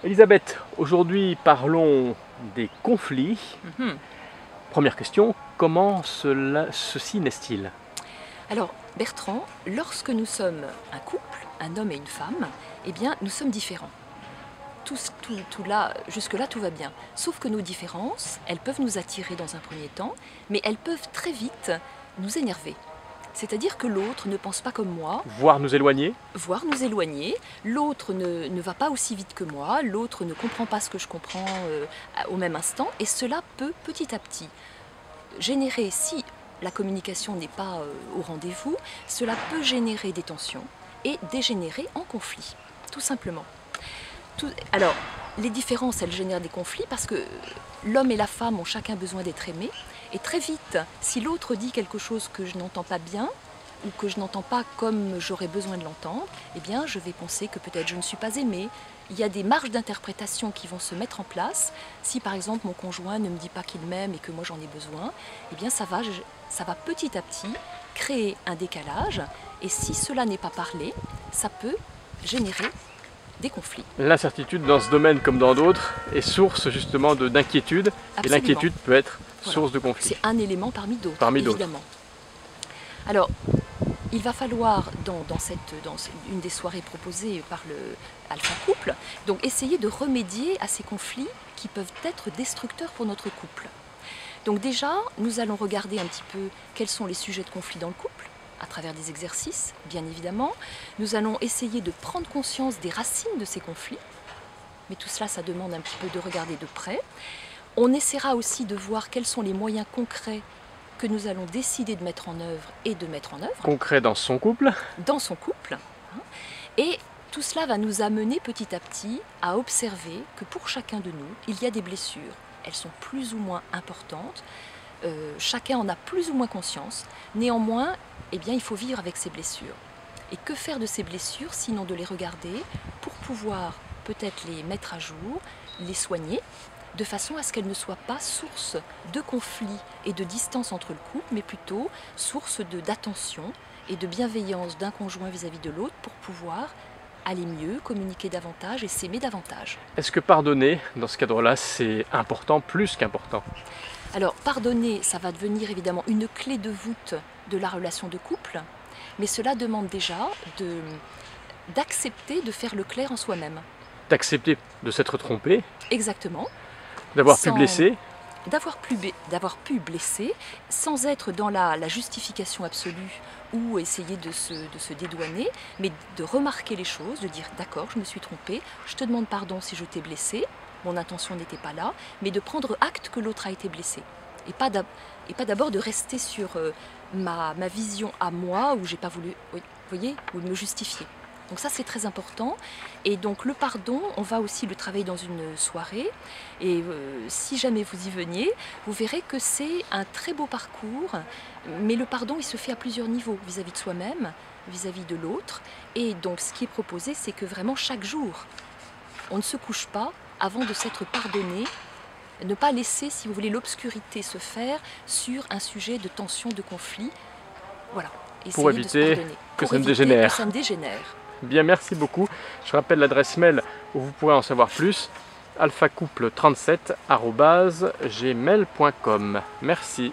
Elisabeth, aujourd'hui parlons des conflits. Première question, comment ceci naissent-ils? Alors Bertrand, lorsque nous sommes un couple, un homme et une femme, eh bien nous sommes différents. Jusque-là tout va bien. Sauf que nos différences, elles peuvent nous attirer dans un premier temps, mais elles peuvent très vite nous énerver. C'est-à-dire que l'autre ne pense pas comme moi. Voire nous éloigner. Voire nous éloigner. L'autre ne va pas aussi vite que moi. L'autre ne comprend pas ce que je comprends au même instant. Et cela peut petit à petit générer, si la communication n'est pas au rendez-vous, cela peut générer des tensions et dégénérer en conflit, tout simplement. Alors, les différences, elles génèrent des conflits parce que l'homme et la femme ont chacun besoin d'être aimés. Et très vite, si l'autre dit quelque chose que je n'entends pas bien, ou que je n'entends pas comme j'aurais besoin de l'entendre, eh bien, je vais penser que peut-être je ne suis pas aimée. Il y a des marges d'interprétation qui vont se mettre en place. Si par exemple mon conjoint ne me dit pas qu'il m'aime et que moi j'en ai besoin, eh bien ça va petit à petit créer un décalage. Et si cela n'est pas parlé, ça peut générer des conflits. L'incertitude dans ce domaine comme dans d'autres est source justement d'inquiétude. Et l'inquiétude peut être source de conflit. C'est un élément parmi d'autres, évidemment. Alors, il va falloir, dans une des soirées proposées par le Alpha Couple, donc essayer de remédier à ces conflits qui peuvent être destructeurs pour notre couple. Donc déjà, nous allons regarder un petit peu quels sont les sujets de conflit dans le couple, à travers des exercices, bien évidemment. Nous allons essayer de prendre conscience des racines de ces conflits, mais tout cela, ça demande un petit peu de regarder de près. On essaiera aussi de voir quels sont les moyens concrets que nous allons décider de mettre en œuvre et de mettre en œuvre. Concret dans son couple. Dans son couple. Et tout cela va nous amener petit à petit à observer que pour chacun de nous, il y a des blessures. Elles sont plus ou moins importantes. Chacun en a plus ou moins conscience. Néanmoins, eh bien, il faut vivre avec ces blessures. Et que faire de ces blessures, sinon de les regarder pour pouvoir peut-être les mettre à jour, les soigner, de façon à ce qu'elles ne soient pas source de conflits et de distance entre le couple, mais plutôt source d'attention et de bienveillance d'un conjoint vis-à-vis de l'autre pour pouvoir aller mieux, communiquer davantage et s'aimer davantage. Est-ce que pardonner, dans ce cadre-là, c'est important, plus qu'important? Alors, pardonner, ça va devenir évidemment une clé de voûte de la relation de couple, mais cela demande déjà d'accepter de faire le clair en soi-même. D'accepter de s'être trompé. Exactement. D'avoir pu blesser. D'avoir pu blesser sans être dans la justification absolue ou essayer de se dédouaner, mais de remarquer les choses, de dire d'accord, je me suis trompée, je te demande pardon si je t'ai blessé, mon intention n'était pas là, mais de prendre acte que l'autre a été blessé. Et pas d'abord de rester sur ma vision à moi où j'ai pas voulu, voyez, ou de me justifier. Donc ça c'est très important, et donc le pardon, on va aussi le travailler dans une soirée, et si jamais vous y veniez, vous verrez que c'est un très beau parcours, mais le pardon il se fait à plusieurs niveaux, vis-à-vis de soi-même, vis-à-vis de l'autre, et donc ce qui est proposé c'est que vraiment chaque jour, on ne se couche pas avant de s'être pardonné, ne pas laisser, si vous voulez, l'obscurité se faire sur un sujet de tension, de conflit, voilà. Pour éviter que ça ne dégénère. Bien, merci beaucoup. Je rappelle l'adresse mail où vous pourrez en savoir plus, alphacouple37@gmail.com. Merci.